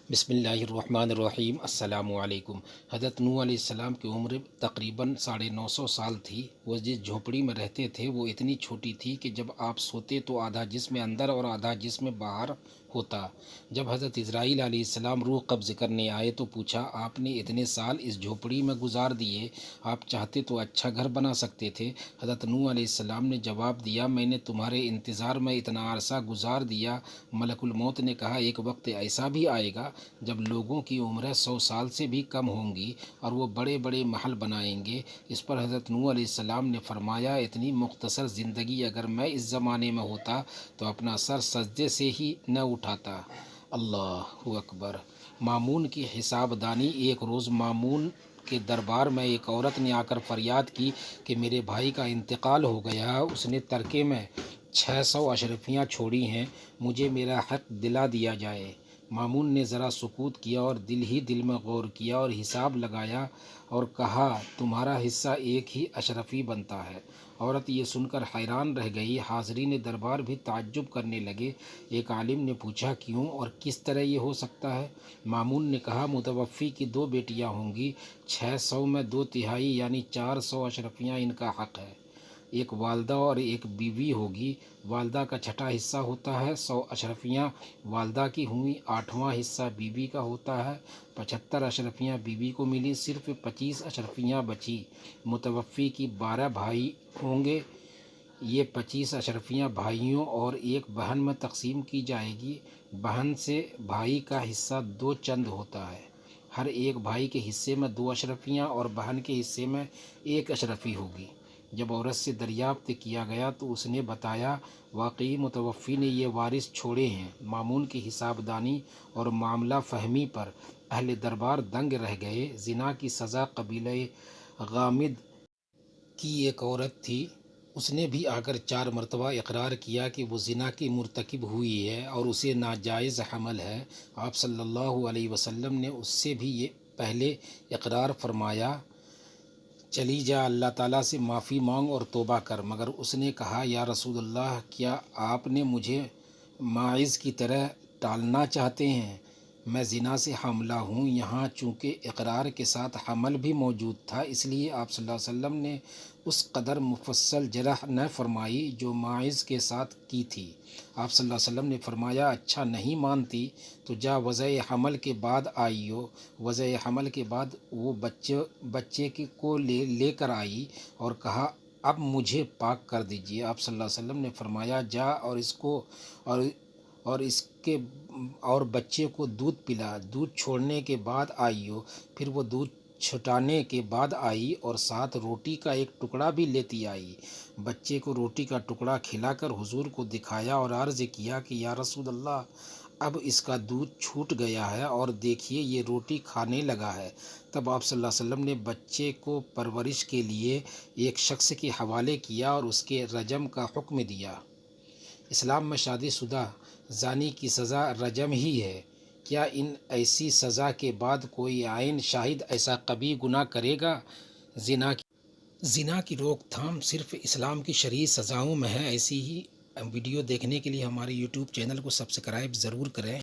بسم اللہ الرحمن الرحیم۔ السلام علیکم۔ حضرت نوح علیہ السلام کی عمر تقریباً 950 سال تھی۔ وہ جس جھونپڑی میں رہتے تھے وہ اتنی چھوٹی تھی کہ جب آپ سوتے تو آدھا جسم اندر اور آدھا جسم باہر ہوتا۔ جب حضرت اسرائیل علیہ السلام روح قبض کرنے آئے تو پوچھا، آپ نے اتنے سال اس جھونپڑی میں گزار دیے، آپ چاہتے تو اچھا گھر بنا سکتے تھے۔ حضرت نوح علیہ السلام نے جواب دیا، میں نے تمہارے انتظار میں اتنا عرصہ گزار دیا۔ ملک الموت نے کہا، ایک وقت ایسا بھی آئے گا جب لوگوں کی عمریں 100 سال سے بھی کم ہوں گی اور وہ بڑے بڑے محل بنائیں گے۔ اس پر حضرت نوح علیہ السلام نے فرمایا، اتنی مختصر زندگی اگر میں اس زمانے میں ہوتا تو اپنا سر سجدے سے ہی نہ اٹھاتا۔ اللہ اکبر۔ مامون کی حساب دانی۔ ایک روز مامون کے دربار میں ایک عورت نے آ کر فریاد کی کہ میرے بھائی کا انتقال ہو گیا، اس نے ترکے میں 600 اشرفیاں چھوڑی ہیں، مجھے میرا حق دلا دیا جائے۔ مامون نے ذرا سکوت کیا اور دل ہی دل میں غور کیا اور حساب لگایا اور کہا، تمہارا حصہ ایک ہی اشرفی بنتا ہے۔ عورت یہ سن کر حیران رہ گئی۔ حاضرین دربار بھی تعجب کرنے لگے۔ ایک عالم نے پوچھا، کیوں اور کس طرح یہ ہو سکتا ہے؟ مامون نے کہا، متوفی کی 2 بیٹیاں ہوں گی، 600 میں 2/3 یعنی 400 اشرفیاں ان کا حق ہے۔ ایک والدہ اور ایک بیوی ہوگی، والدہ کا 6واں حصہ ہوتا ہے، 100 اشرفیاں والدہ کی ہوئیں، 8واں حصہ بیوی کا ہوتا ہے، 75 اشرفیاں بیوی کو ملی، صرف 25 اشرفیاں بچی۔ متوفی کی 12 بھائی ہوں گے، یہ 25 اشرفیاں بھائیوں اور ایک بہن میں تقسیم کی جائے گی۔ بہن سے بھائی کا حصہ 2 چند ہوتا ہے، ہر ایک بھائی کے حصے میں 2 اشرفیاں اور بہن کے حصے میں 1 اشرفی ہوگی۔ جب عورت سے دریافت کیا گیا تو اس نے بتایا، واقعی متوفی نے یہ وارث چھوڑے ہیں۔ مامون کی حساب دانی اور معاملہ فہمی پر اہل دربار دنگ رہ گئے۔ زنا کی سزا قبیلہ غامد کی ایک عورت تھی، اس نے بھی آ کر 4 مرتبہ اقرار کیا کہ وہ زنا کی مرتکب ہوئی ہے اور اسے ناجائز حمل ہے۔ آپ صلی اللہ علیہ وسلم نے اس سے بھی یہ پہلے اقرار فرمایا، چلی جا، اللہ تعالیٰ سے معافی مانگ اور توبہ کر۔ مگر اس نے کہا، یا رسول اللہ، کیا آپ نے مجھے ماعز کی طرح ٹالنا چاہتے ہیں؟ میں زنا سے حاملہ ہوں۔ یہاں چونکہ اقرار کے ساتھ حمل بھی موجود تھا، اس لیے آپ صلی اللہ علیہ وسلم نے اس قدر مفصل جرح نہ فرمائی جو ماعز کے ساتھ کی تھی۔ آپ صلی اللہ علیہ وسلم نے فرمایا، اچھا نہیں مانتی تو جا، وضع حمل کے بعد آئیو۔ وضع حمل کے بعد وہ بچے کو لے کر آئی اور کہا، اب مجھے پاک کر دیجیے۔ آپ صلی اللہ علیہ وسلم نے فرمایا، جا اور اور بچے کو دودھ پلا۔ دودھ چھوڑنے کے بعد آئیو۔ پھر وہ دودھ چھٹانے کے بعد آئی اور ساتھ روٹی کا ایک ٹکڑا بھی لیتی آئی۔ بچے کو روٹی کا ٹکڑا کھلا کر حضور کو دکھایا اور عرض کیا کہ یا رسول اللہ، اب اس کا دودھ چھوٹ گیا ہے اور دیکھیے یہ روٹی کھانے لگا ہے۔ تب آپ صلی اللہ علیہ وسلم نے بچے کو پرورش کے لیے ایک شخص کے حوالے کیا اور اس کے رجم کا حکم دیا۔ اسلام میں شادی شدہ زانی کی سزا رجم ہی ہے۔ کیا ان ایسی سزا کے بعد کوئی عین شاہد ایسا کبھی گناہ کرے گا؟ زنا کی روک تھام صرف اسلام کی شرعی سزاؤں میں ہے۔ ایسی ہی ویڈیو دیکھنے کے لیے ہمارے یوٹیوب چینل کو سبسکرائب ضرور کریں۔